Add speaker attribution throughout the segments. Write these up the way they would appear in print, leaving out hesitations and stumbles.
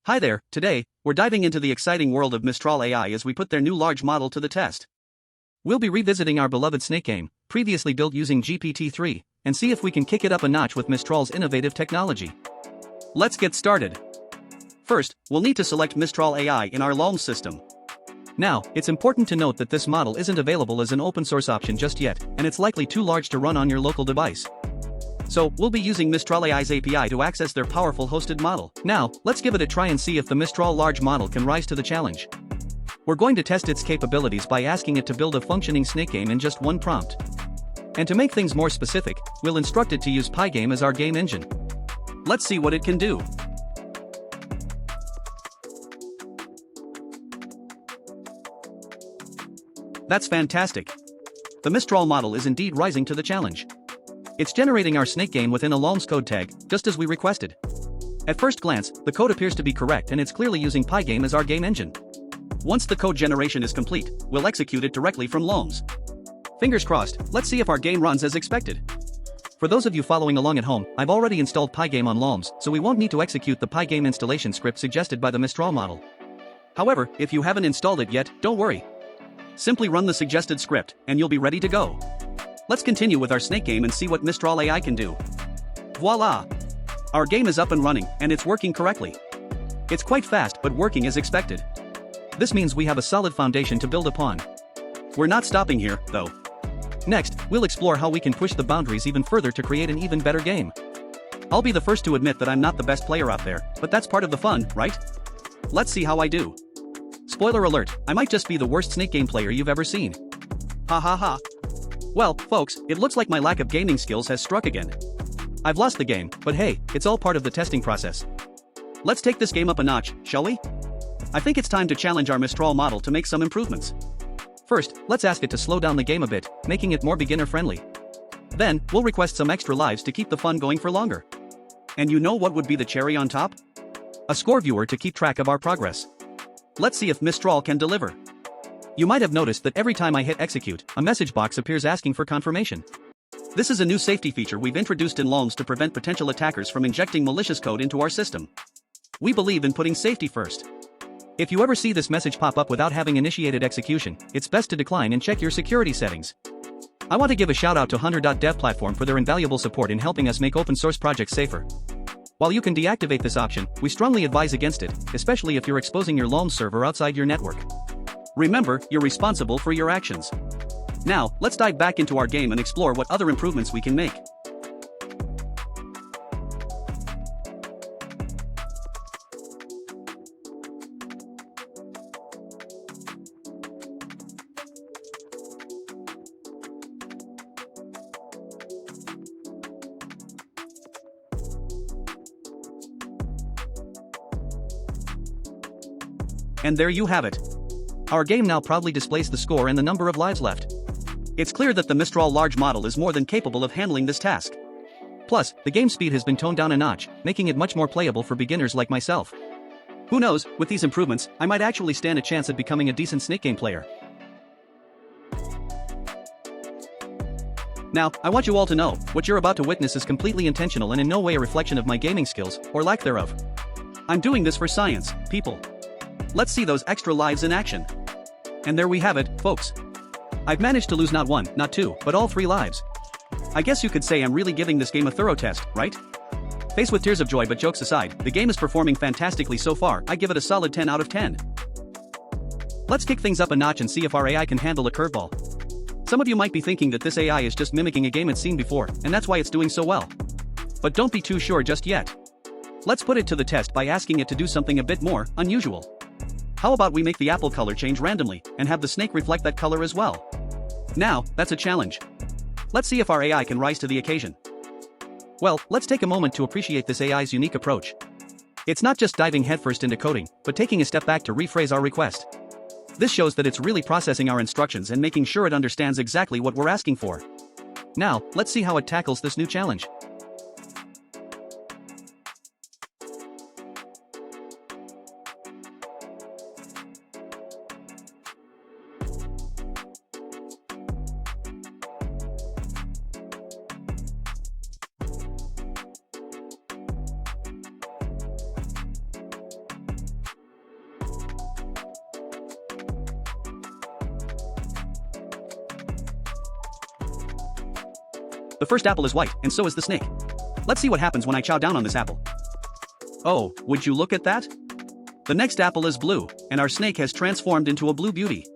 Speaker 1: Hi there, today, we're diving into the exciting world of Mistral AI as we put their new large model to the test. We'll be revisiting our beloved snake game, previously built using GPT-3, and see if we can kick it up a notch with Mistral's innovative technology. Let's get started. First, we'll need to select Mistral AI in our Lollms system. Now, it's important to note that this model isn't available as an open source option just yet, and it's likely too large to run on your local device. So, we'll be using Mistral AI's API to access their powerful hosted model. Now, let's give it a try and see if the Mistral Large model can rise to the challenge. We're going to test its capabilities by asking it to build a functioning snake game in just one prompt. And to make things more specific, we'll instruct it to use Pygame as our game engine. Let's see what it can do. That's fantastic. The Mistral model is indeed rising to the challenge. It's generating our snake game within a Lollms code tag, just as we requested. At first glance, the code appears to be correct and it's clearly using Pygame as our game engine. Once the code generation is complete, we'll execute it directly from Lollms. Fingers crossed, let's see if our game runs as expected. For those of you following along at home, I've already installed Pygame on Lollms, so we won't need to execute the Pygame installation script suggested by the Mistral model. However, if you haven't installed it yet, don't worry. Simply run the suggested script, and you'll be ready to go. Let's continue with our snake game and see what Mistral AI can do. Voila! Our game is up and running, and it's working correctly. It's quite fast but working as expected. This means we have a solid foundation to build upon. We're not stopping here, though. Next, we'll explore how we can push the boundaries even further to create an even better game. I'll be the first to admit that I'm not the best player out there, but that's part of the fun, right? Let's see how I do. Spoiler alert, I might just be the worst snake game player you've ever seen. Ha ha ha. Well, folks, it looks like my lack of gaming skills has struck again. I've lost the game, but hey, it's all part of the testing process. Let's take this game up a notch, shall we? I think it's time to challenge our Mistral model to make some improvements. First, let's ask it to slow down the game a bit, making it more beginner-friendly. Then, we'll request some extra lives to keep the fun going for longer. And you know what would be the cherry on top? A score viewer to keep track of our progress. Let's see if Mistral can deliver. You might have noticed that every time I hit execute, a message box appears asking for confirmation. This is a new safety feature we've introduced in Lollms to prevent potential attackers from injecting malicious code into our system. We believe in putting safety first. If you ever see this message pop up without having initiated execution, it's best to decline and check your security settings. I want to give a shout out to Hunter.dev platform for their invaluable support in helping us make open source projects safer. While you can deactivate this option, we strongly advise against it, especially if you're exposing your Lollms server outside your network. Remember, you're responsible for your actions. Now, let's dive back into our game and explore what other improvements we can make. And there you have it. Our game now proudly displays the score and the number of lives left. It's clear that the Mistral Large model is more than capable of handling this task. Plus, the game speed has been toned down a notch, making it much more playable for beginners like myself. Who knows, with these improvements, I might actually stand a chance at becoming a decent snake game player. Now, I want you all to know, what you're about to witness is completely intentional and in no way a reflection of my gaming skills, or lack thereof. I'm doing this for science, people. Let's see those extra lives in action. And there we have it, folks. I've managed to lose not one, not two, but all 3 lives. I guess you could say I'm really giving this game a thorough test, right? Faced with tears of joy, but jokes aside, the game is performing fantastically so far. I give it a solid 10 out of 10. Let's kick things up a notch and see if our AI can handle a curveball. Some of you might be thinking that this AI is just mimicking a game it's seen before, and that's why it's doing so well. But don't be too sure just yet. Let's put it to the test by asking it to do something a bit more unusual. How about we make the apple color change randomly, and have the snake reflect that color as well? Now, that's a challenge. Let's see if our AI can rise to the occasion. Well, let's take a moment to appreciate this AI's unique approach. It's not just diving headfirst into coding, but taking a step back to rephrase our request. This shows that it's really processing our instructions and making sure it understands exactly what we're asking for. Now, let's see how it tackles this new challenge. The first apple is white, and so is the snake. Let's see what happens when I chow down on this apple. Oh, would you look at that? The next apple is blue, and our snake has transformed into a blue beauty.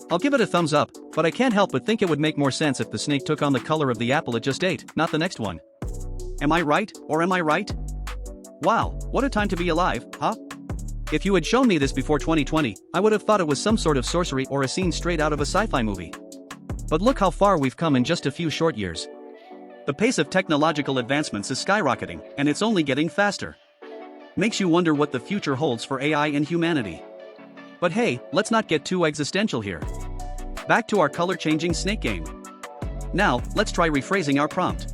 Speaker 1: I'll give it a thumbs up, but I can't help but think it would make more sense if the snake took on the color of the apple it just ate, not the next one. Am I right, or am I right? Wow, what a time to be alive, huh? If you had shown me this before 2020, I would have thought it was some sort of sorcery or a scene straight out of a sci-fi movie. But look how far we've come in just a few short years. The pace of technological advancements is skyrocketing, and it's only getting faster. Makes you wonder what the future holds for AI and humanity. But hey, let's not get too existential here. Back to our color-changing snake game. Now, let's try rephrasing our prompt.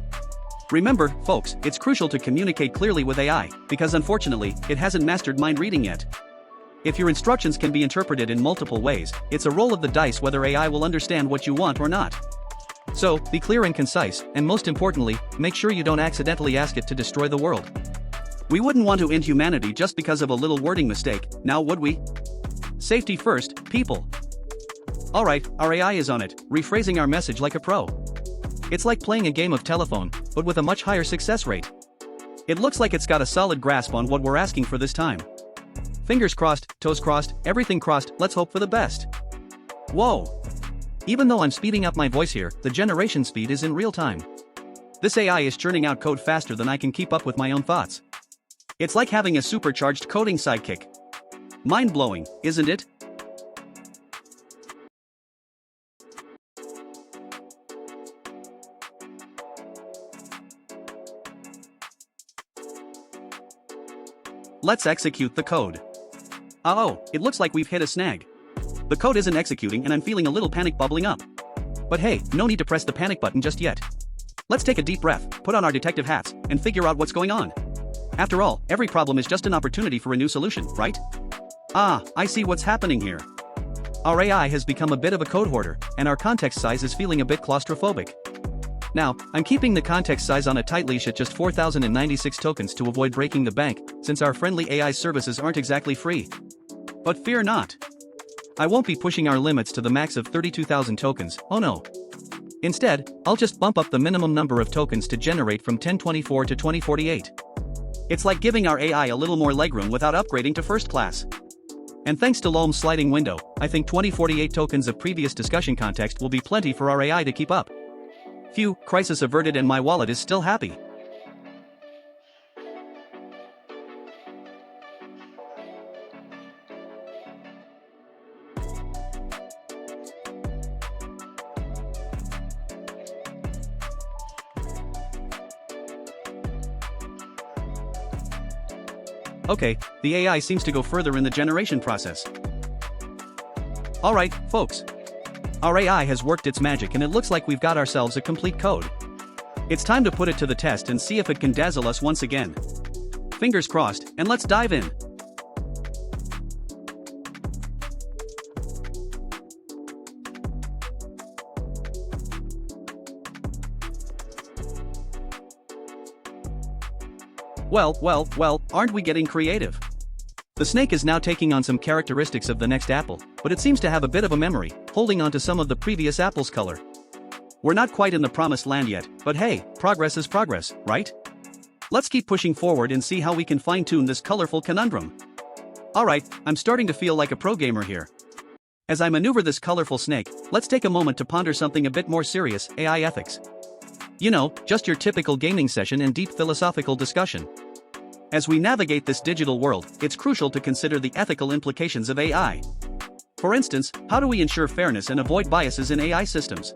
Speaker 1: Remember, folks, it's crucial to communicate clearly with AI, because unfortunately, it hasn't mastered mind reading yet. If your instructions can be interpreted in multiple ways, it's a roll of the dice whether AI will understand what you want or not. So, be clear and concise, and most importantly, make sure you don't accidentally ask it to destroy the world. We wouldn't want to end humanity just because of a little wording mistake, now would we? Safety first, people. Alright, our AI is on it, rephrasing our message like a pro. It's like playing a game of telephone, but with a much higher success rate. It looks like it's got a solid grasp on what we're asking for this time. Fingers crossed, toes crossed, everything crossed, let's hope for the best. Whoa! Even though I'm speeding up my voice here, the generation speed is in real time. This AI is churning out code faster than I can keep up with my own thoughts. It's like having a supercharged coding sidekick. Mind-blowing, isn't it? Let's execute the code. Oh, it looks like we've hit a snag. The code isn't executing and I'm feeling a little panic bubbling up. But hey, no need to press the panic button just yet. Let's take a deep breath, put on our detective hats, and figure out what's going on. After all, every problem is just an opportunity for a new solution, right? Ah, I see what's happening here. Our AI has become a bit of a code hoarder, and our context size is feeling a bit claustrophobic. Now, I'm keeping the context size on a tight leash at just 4,096 tokens to avoid breaking the bank, since our friendly AI services aren't exactly free. But fear not. I won't be pushing our limits to the max of 32,000 tokens, oh no. Instead, I'll just bump up the minimum number of tokens to generate from 1024 to 2048. It's like giving our AI a little more legroom without upgrading to first class. And thanks to Lollms' sliding window, I think 2048 tokens of previous discussion context will be plenty for our AI to keep up. Phew, crisis averted and my wallet is still happy. Okay, the AI seems to go further in the generation process. Alright, folks. Our AI has worked its magic and it looks like we've got ourselves a complete code. It's time to put it to the test and see if it can dazzle us once again. Fingers crossed, and let's dive in. Well, aren't we getting creative? The snake is now taking on some characteristics of the next apple, but it seems to have a bit of a memory, holding on to some of the previous apple's color. We're not quite in the promised land yet, but hey, progress is progress, right? Let's keep pushing forward and see how we can fine-tune this colorful conundrum. Alright, I'm starting to feel like a pro gamer here. As I maneuver this colorful snake, let's take a moment to ponder something a bit more serious, AI ethics. You know, just your typical gaming session and deep philosophical discussion. As we navigate this digital world, it's crucial to consider the ethical implications of AI. For instance, how do we ensure fairness and avoid biases in AI systems?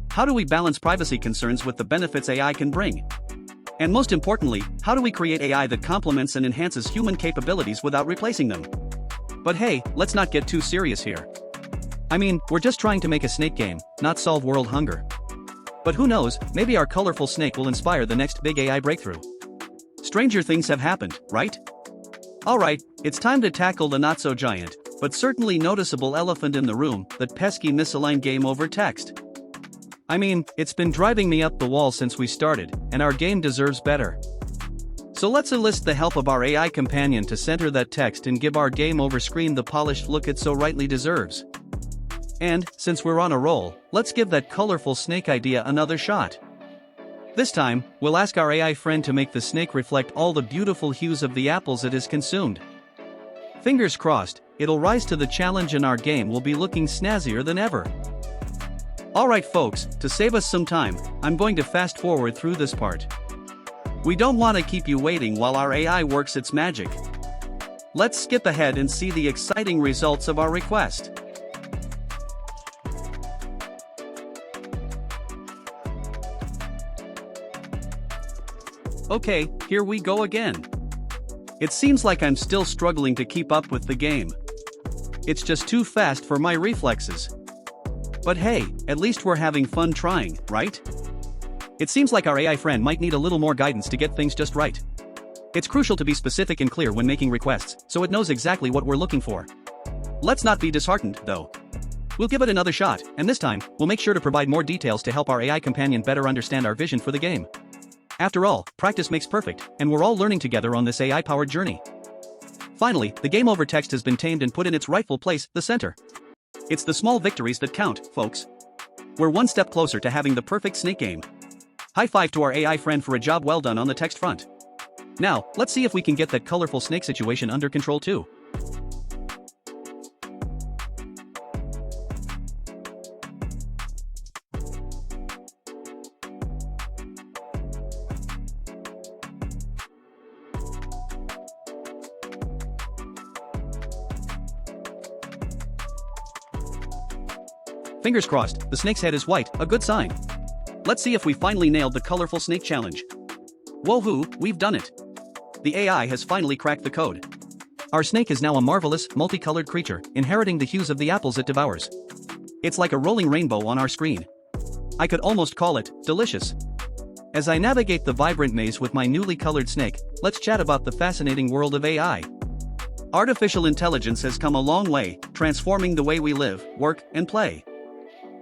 Speaker 1: How do we balance privacy concerns with the benefits AI can bring? And most importantly, how do we create AI that complements and enhances human capabilities without replacing them? But hey, let's not get too serious here. I mean, we're just trying to make a snake game, not solve world hunger. But who knows, maybe our colorful snake will inspire the next big AI breakthrough. Stranger things have happened, right? Alright, it's time to tackle the not-so-giant, but certainly noticeable elephant in the room, that pesky misaligned game over text. I mean, it's been driving me up the wall since we started, and our game deserves better. So let's enlist the help of our AI companion to center that text and give our game over screen the polished look it so rightly deserves. And, since we're on a roll, let's give that colorful snake idea another shot. This time, we'll ask our AI friend to make the snake reflect all the beautiful hues of the apples it has consumed. Fingers crossed, it'll rise to the challenge and our game will be looking snazzier than ever. Alright folks, to save us some time, I'm going to fast forward through this part. We don't want to keep you waiting while our AI works its magic. Let's skip ahead and see the exciting results of our request. Okay, here we go again. It seems like I'm still struggling to keep up with the game. It's just too fast for my reflexes. But hey, at least we're having fun trying, right? It seems like our AI friend might need a little more guidance to get things just right. It's crucial to be specific and clear when making requests, so it knows exactly what we're looking for. Let's not be disheartened, though. We'll give it another shot, and this time, we'll make sure to provide more details to help our AI companion better understand our vision for the game. After all, practice makes perfect, and we're all learning together on this AI-powered journey. Finally, the game over text has been tamed and put in its rightful place, the center. It's the small victories that count, folks. We're one step closer to having the perfect snake game. High five to our AI friend for a job well done on the text front. Now, let's see if we can get that colorful snake situation under control too. Fingers crossed, the snake's head is white, a good sign. Let's see if we finally nailed the colorful snake challenge. Woohoo, we've done it. The AI has finally cracked the code. Our snake is now a marvelous, multicolored creature, inheriting the hues of the apples it devours. It's like a rolling rainbow on our screen. I could almost call it delicious. As I navigate the vibrant maze with my newly colored snake, let's chat about the fascinating world of AI. Artificial intelligence has come a long way, transforming the way we live, work, and play.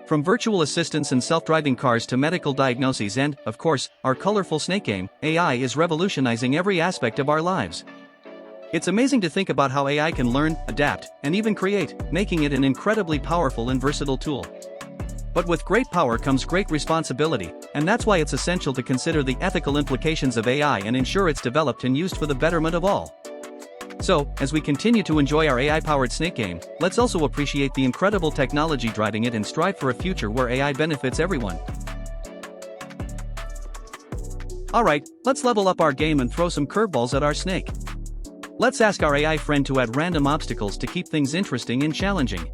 Speaker 1: From virtual assistants and self-driving cars to medical diagnoses and, of course, our colorful snake game, AI is revolutionizing every aspect of our lives. It's amazing to think about how AI can learn, adapt, and even create, making it an incredibly powerful and versatile tool. But with great power comes great responsibility, and that's why it's essential to consider the ethical implications of AI and ensure it's developed and used for the betterment of all. So, as we continue to enjoy our AI-powered snake game, let's also appreciate the incredible technology driving it and strive for a future where AI benefits everyone. Alright, let's level up our game and throw some curveballs at our snake. Let's ask our AI friend to add random obstacles to keep things interesting and challenging.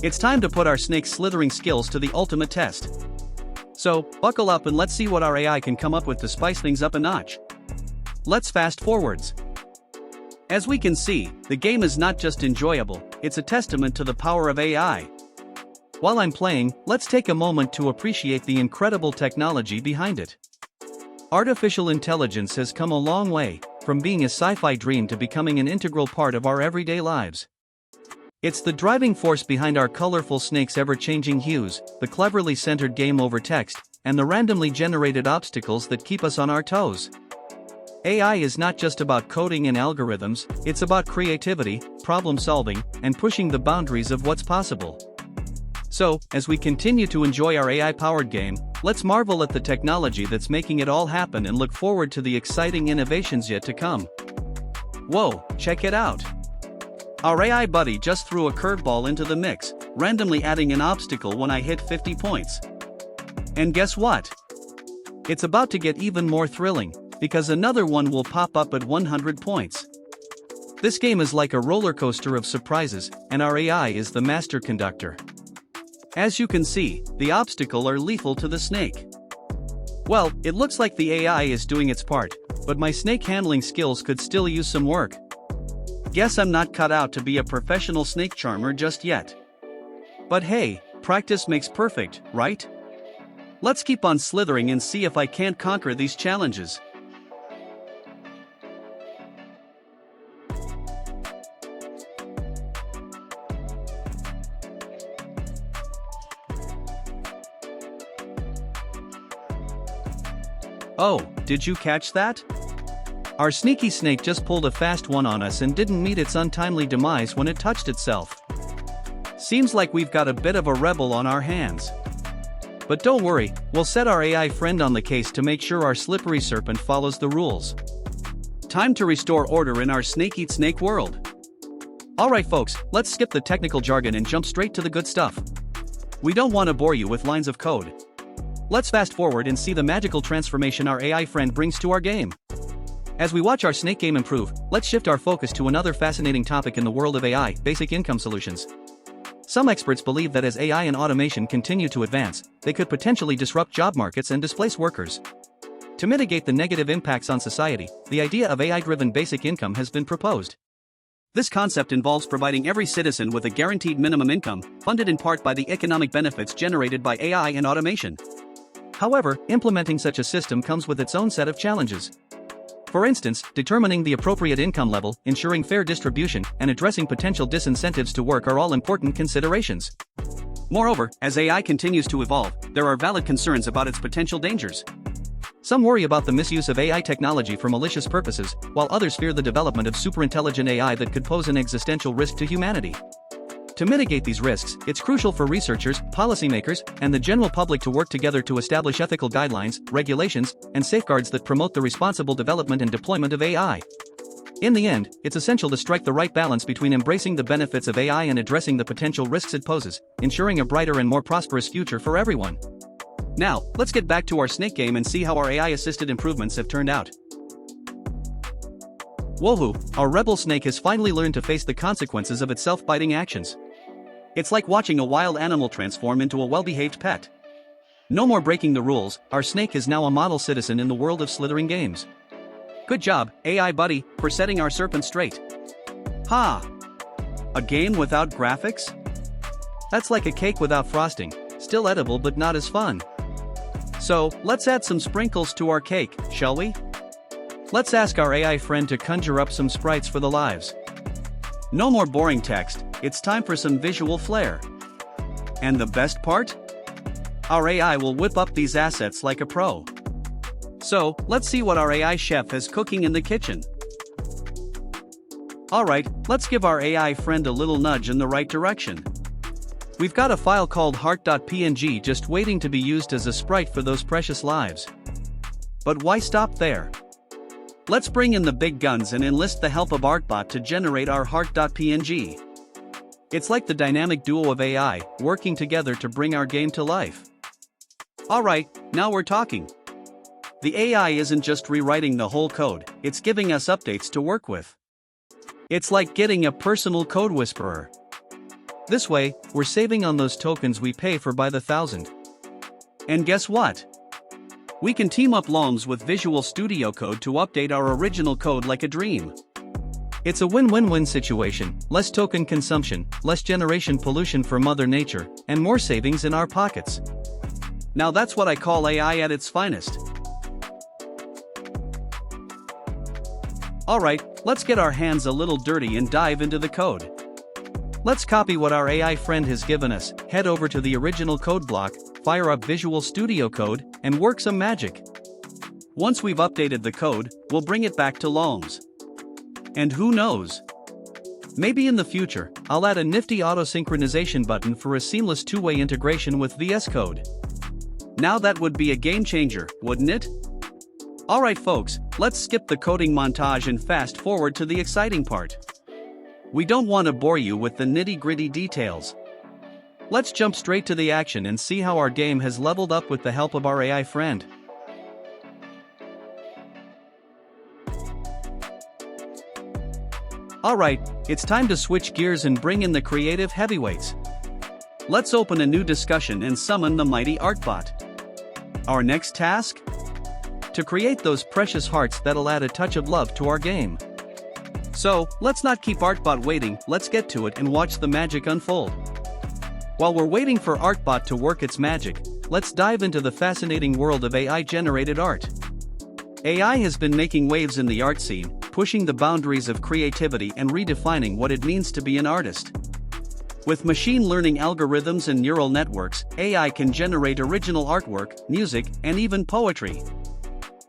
Speaker 1: It's time to put our snake's slithering skills to the ultimate test. So, buckle up and let's see what our AI can come up with to spice things up a notch. Let's fast forwards. As we can see, the game is not just enjoyable, it's a testament to the power of AI. While I'm playing, let's take a moment to appreciate the incredible technology behind it. Artificial intelligence has come a long way, from being a sci-fi dream to becoming an integral part of our everyday lives. It's the driving force behind our colorful snake's ever-changing hues, the cleverly centered game over text, and the randomly generated obstacles that keep us on our toes. AI is not just about coding and algorithms, it's about creativity, problem-solving, and pushing the boundaries of what's possible. So, as we continue to enjoy our AI-powered game, let's marvel at the technology that's making it all happen and look forward to the exciting innovations yet to come. Whoa, check it out! Our AI buddy just threw a curveball into the mix, randomly adding an obstacle when I hit 50 points. And guess what? It's about to get even more thrilling, because another one will pop up at 100 points. This game is like a roller coaster of surprises, and our AI is the master conductor. As you can see, the obstacles are lethal to the snake. Well, it looks like the AI is doing its part, but my snake handling skills could still use some work. Guess I'm not cut out to be a professional snake charmer just yet. But hey, practice makes perfect, right? Let's keep on slithering and see if I can't conquer these challenges. Oh, did you catch that? Our sneaky snake just pulled a fast one on us and didn't meet its untimely demise when it touched itself. Seems like we've got a bit of a rebel on our hands. But don't worry, we'll set our AI friend on the case to make sure our slippery serpent follows the rules. Time to restore order in our snake-eat-snake world. Alright folks, let's skip the technical jargon and jump straight to the good stuff. We don't want to bore you with lines of code. Let's fast forward and see the magical transformation our AI friend brings to our game. As we watch our snake game improve, let's shift our focus to another fascinating topic in the world of AI, basic income solutions. Some experts believe that as AI and automation continue to advance, they could potentially disrupt job markets and displace workers. To mitigate the negative impacts on society, the idea of AI-driven basic income has been proposed. This concept involves providing every citizen with a guaranteed minimum income, funded in part by the economic benefits generated by AI and automation. However, implementing such a system comes with its own set of challenges. For instance, determining the appropriate income level, ensuring fair distribution, and addressing potential disincentives to work are all important considerations. Moreover, as AI continues to evolve, there are valid concerns about its potential dangers. Some worry about the misuse of AI technology for malicious purposes, while others fear the development of superintelligent AI that could pose an existential risk to humanity. To mitigate these risks, it's crucial for researchers, policymakers, and the general public to work together to establish ethical guidelines, regulations, and safeguards that promote the responsible development and deployment of AI. In the end, it's essential to strike the right balance between embracing the benefits of AI and addressing the potential risks it poses, ensuring a brighter and more prosperous future for everyone. Now, let's get back to our snake game and see how our AI-assisted improvements have turned out. Woohoo, our rebel snake has finally learned to face the consequences of its self-biting actions. It's like watching a wild animal transform into a well-behaved pet. No more breaking the rules, our snake is now a model citizen in the world of slithering games. Good job, AI buddy, for setting our serpent straight. Ha! A game without graphics? That's like a cake without frosting, still edible but not as fun. So, let's add some sprinkles to our cake, shall we? Let's ask our AI friend to conjure up some sprites for the lives. No more boring text, it's time for some visual flair. And the best part? Our AI will whip up these assets like a pro. So, let's see what our AI chef is cooking in the kitchen. Alright, let's give our AI friend a little nudge in the right direction. We've got a file called heart.png just waiting to be used as a sprite for those precious lives. But why stop there? Let's bring in the big guns and enlist the help of ArtBot to generate our heart.png. It's like the dynamic duo of AI, working together to bring our game to life. Alright, now we're talking. The AI isn't just rewriting the whole code, it's giving us updates to work with. It's like getting a personal code whisperer. This way, we're saving on those tokens we pay for by the thousand. And guess what? We can team up Lollms with Visual Studio Code to update our original code like a dream. It's a win-win-win situation, less token consumption, less generation pollution for Mother Nature, and more savings in our pockets. Now that's what I call AI at its finest. Alright, let's get our hands a little dirty and dive into the code. Let's copy what our AI friend has given us, head over to the original code block, fire up Visual Studio Code, and work some magic. Once we've updated the code, we'll bring it back to Lollms. And who knows? Maybe in the future, I'll add a nifty auto-synchronization button for a seamless two-way integration with VS Code. Now that would be a game changer, wouldn't it? Alright folks, let's skip the coding montage and fast forward to the exciting part. We don't want to bore you with the nitty-gritty details. Let's jump straight to the action and see how our game has leveled up with the help of our AI friend. Alright, it's time to switch gears and bring in the creative heavyweights. Let's open a new discussion and summon the mighty ArtBot. Our next task? To create those precious hearts that'll add a touch of love to our game. So, let's not keep ArtBot waiting, let's get to it and watch the magic unfold. While we're waiting for ArtBot to work its magic, let's dive into the fascinating world of AI-generated art. AI has been making waves in the art scene, pushing the boundaries of creativity and redefining what it means to be an artist. With machine learning algorithms and neural networks, AI can generate original artwork, music, and even poetry.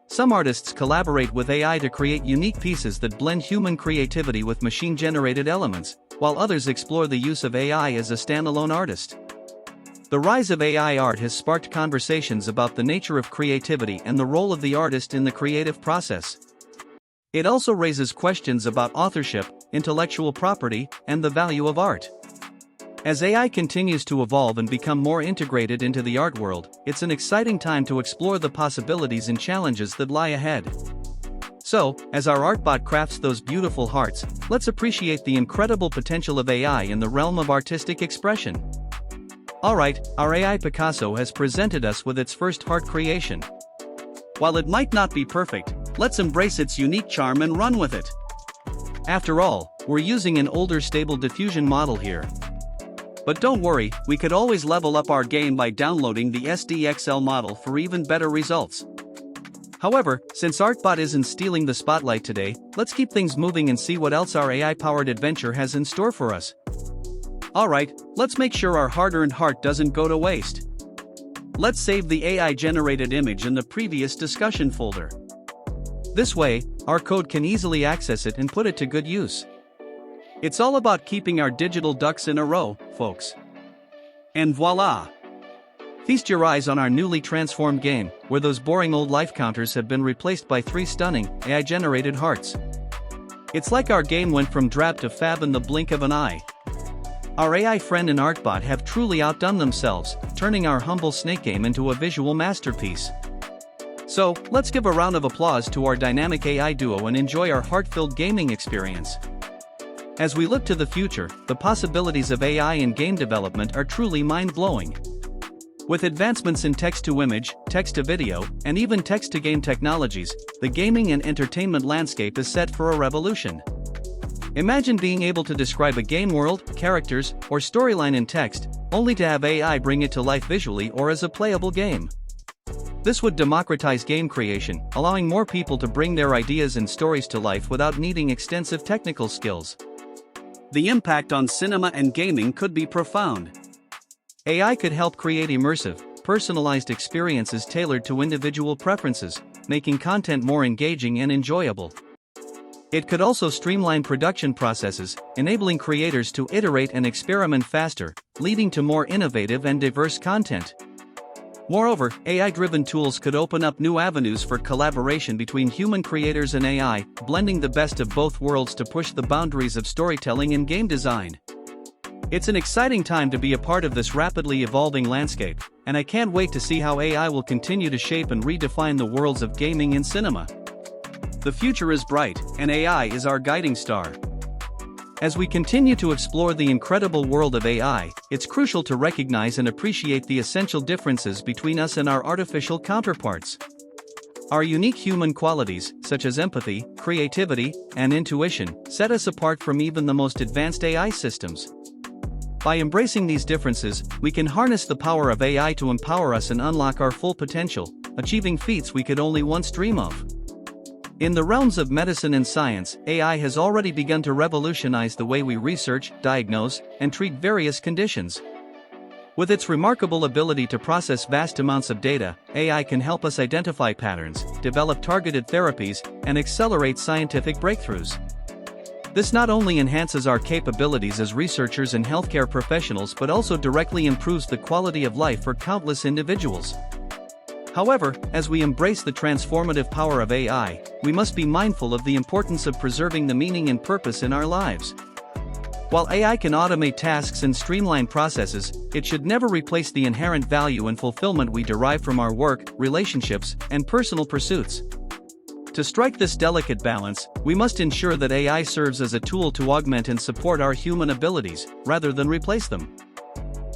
Speaker 1: Some artists collaborate with AI to create unique pieces that blend human creativity with machine-generated elements, while others explore the use of AI as a standalone artist. The rise of AI art has sparked conversations about the nature of creativity and the role of the artist in the creative process. It also raises questions about authorship, intellectual property, and the value of art. As AI continues to evolve and become more integrated into the art world, it's an exciting time to explore the possibilities and challenges that lie ahead. So, as our artbot crafts those beautiful hearts, let's appreciate the incredible potential of AI in the realm of artistic expression. Alright, our AI Picasso has presented us with its first heart creation. While it might not be perfect, let's embrace its unique charm and run with it. After all, we're using an older Stable Diffusion model here. But don't worry, we could always level up our game by downloading the SDXL model for even better results. However, since Artbot isn't stealing the spotlight today, let's keep things moving and see what else our AI-powered adventure has in store for us. Alright, let's make sure our hard-earned heart doesn't go to waste. Let's save the AI-generated image in the previous discussion folder. This way, our code can easily access it and put it to good use. It's all about keeping our digital ducks in a row, folks. And voila! Feast your eyes on our newly transformed game, where those boring old life counters have been replaced by 3 stunning, AI-generated hearts. It's like our game went from drab to fab in the blink of an eye. Our AI friend and Artbot have truly outdone themselves, turning our humble snake game into a visual masterpiece. So, let's give a round of applause to our dynamic AI duo and enjoy our heart-filled gaming experience. As we look to the future, the possibilities of AI in game development are truly mind-blowing. With advancements in text-to-image, text-to-video, and even text-to-game technologies, the gaming and entertainment landscape is set for a revolution. Imagine being able to describe a game world, characters, or storyline in text, only to have AI bring it to life visually or as a playable game. This would democratize game creation, allowing more people to bring their ideas and stories to life without needing extensive technical skills. The impact on cinema and gaming could be profound. AI could help create immersive, personalized experiences tailored to individual preferences, making content more engaging and enjoyable. It could also streamline production processes, enabling creators to iterate and experiment faster, leading to more innovative and diverse content. Moreover, AI-driven tools could open up new avenues for collaboration between human creators and AI, blending the best of both worlds to push the boundaries of storytelling and game design. It's an exciting time to be a part of this rapidly evolving landscape, and I can't wait to see how AI will continue to shape and redefine the worlds of gaming and cinema. The future is bright, and AI is our guiding star. As we continue to explore the incredible world of AI, it's crucial to recognize and appreciate the essential differences between us and our artificial counterparts. Our unique human qualities, such as empathy, creativity, and intuition, set us apart from even the most advanced AI systems. By embracing these differences, we can harness the power of AI to empower us and unlock our full potential, achieving feats we could only once dream of. In the realms of medicine and science, AI has already begun to revolutionize the way we research, diagnose, and treat various conditions. With its remarkable ability to process vast amounts of data, AI can help us identify patterns, develop targeted therapies, and accelerate scientific breakthroughs. This not only enhances our capabilities as researchers and healthcare professionals but also directly improves the quality of life for countless individuals. However, as we embrace the transformative power of AI, we must be mindful of the importance of preserving the meaning and purpose in our lives. While AI can automate tasks and streamline processes, it should never replace the inherent value and fulfillment we derive from our work, relationships, and personal pursuits. To strike this delicate balance, we must ensure that AI serves as a tool to augment and support our human abilities, rather than replace them.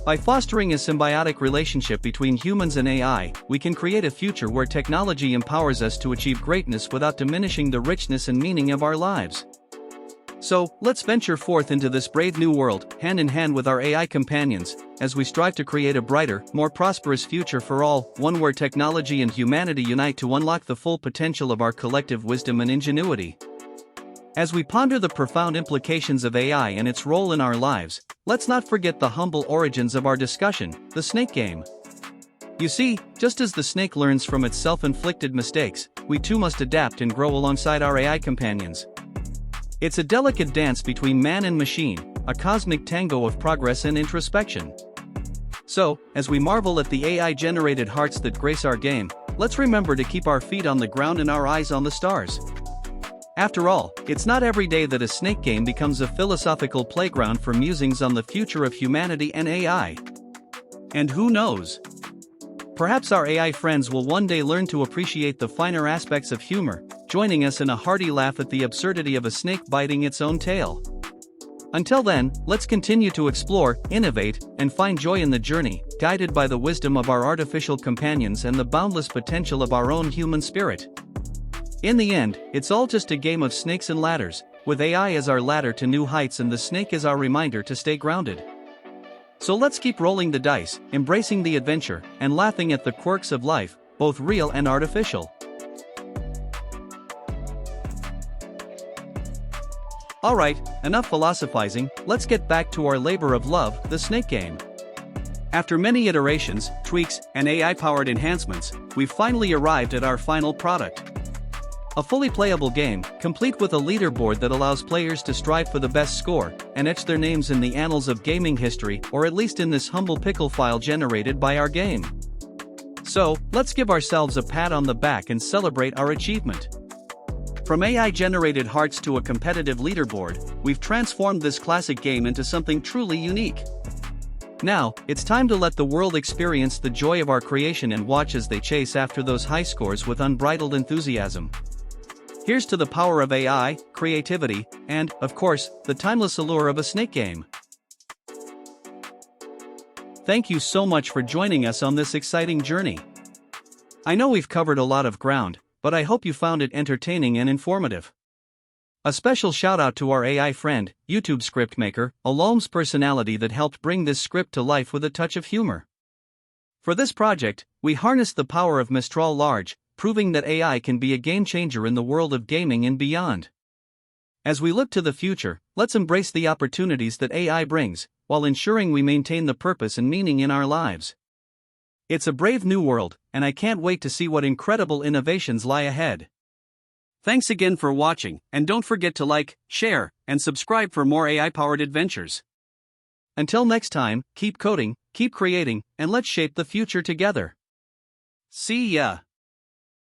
Speaker 1: By fostering a symbiotic relationship between humans and AI, we can create a future where technology empowers us to achieve greatness without diminishing the richness and meaning of our lives. So, let's venture forth into this brave new world, hand in hand with our AI companions, as we strive to create a brighter, more prosperous future for all, one where technology and humanity unite to unlock the full potential of our collective wisdom and ingenuity. As we ponder the profound implications of AI and its role in our lives, let's not forget the humble origins of our discussion, the snake game. You see, just as the snake learns from its self-inflicted mistakes, we too must adapt and grow alongside our AI companions. It's a delicate dance between man and machine, a cosmic tango of progress and introspection. So, as we marvel at the AI-generated hearts that grace our game, let's remember to keep our feet on the ground and our eyes on the stars. After all, it's not every day that a snake game becomes a philosophical playground for musings on the future of humanity and AI. And who knows? Perhaps our AI friends will one day learn to appreciate the finer aspects of humor, joining us in a hearty laugh at the absurdity of a snake biting its own tail. Until then, let's continue to explore, innovate, and find joy in the journey, guided by the wisdom of our artificial companions and the boundless potential of our own human spirit. In the end, it's all just a game of snakes and ladders, with AI as our ladder to new heights and the snake as our reminder to stay grounded. So let's keep rolling the dice, embracing the adventure, and laughing at the quirks of life, both real and artificial. Alright, enough philosophizing, let's get back to our labor of love, the snake game. After many iterations, tweaks, and AI-powered enhancements, we've finally arrived at our final product. A fully playable game, complete with a leaderboard that allows players to strive for the best score, and etch their names in the annals of gaming history, or at least in this humble pickle file generated by our game. So, let's give ourselves a pat on the back and celebrate our achievement. From AI-generated hearts to a competitive leaderboard, we've transformed this classic game into something truly unique. Now, it's time to let the world experience the joy of our creation and watch as they chase after those high scores with unbridled enthusiasm. Here's to the power of AI, creativity, and, of course, the timeless allure of a snake game. Thank you so much for joining us on this exciting journey. I know we've covered a lot of ground, but I hope you found it entertaining and informative. A special shout out to our AI friend, YouTube script maker, a Lollms personality that helped bring this script to life with a touch of humor. For this project, we harnessed the power of Mistral Large, proving that AI can be a game changer in the world of gaming and beyond. As we look to the future, let's embrace the opportunities that AI brings, while ensuring we maintain the purpose and meaning in our lives. It's a brave new world, and I can't wait to see what incredible innovations lie ahead. Thanks again for watching, and don't forget to like, share, and subscribe for more AI-powered adventures. Until next time, keep coding, keep creating, and let's shape the future together. See ya!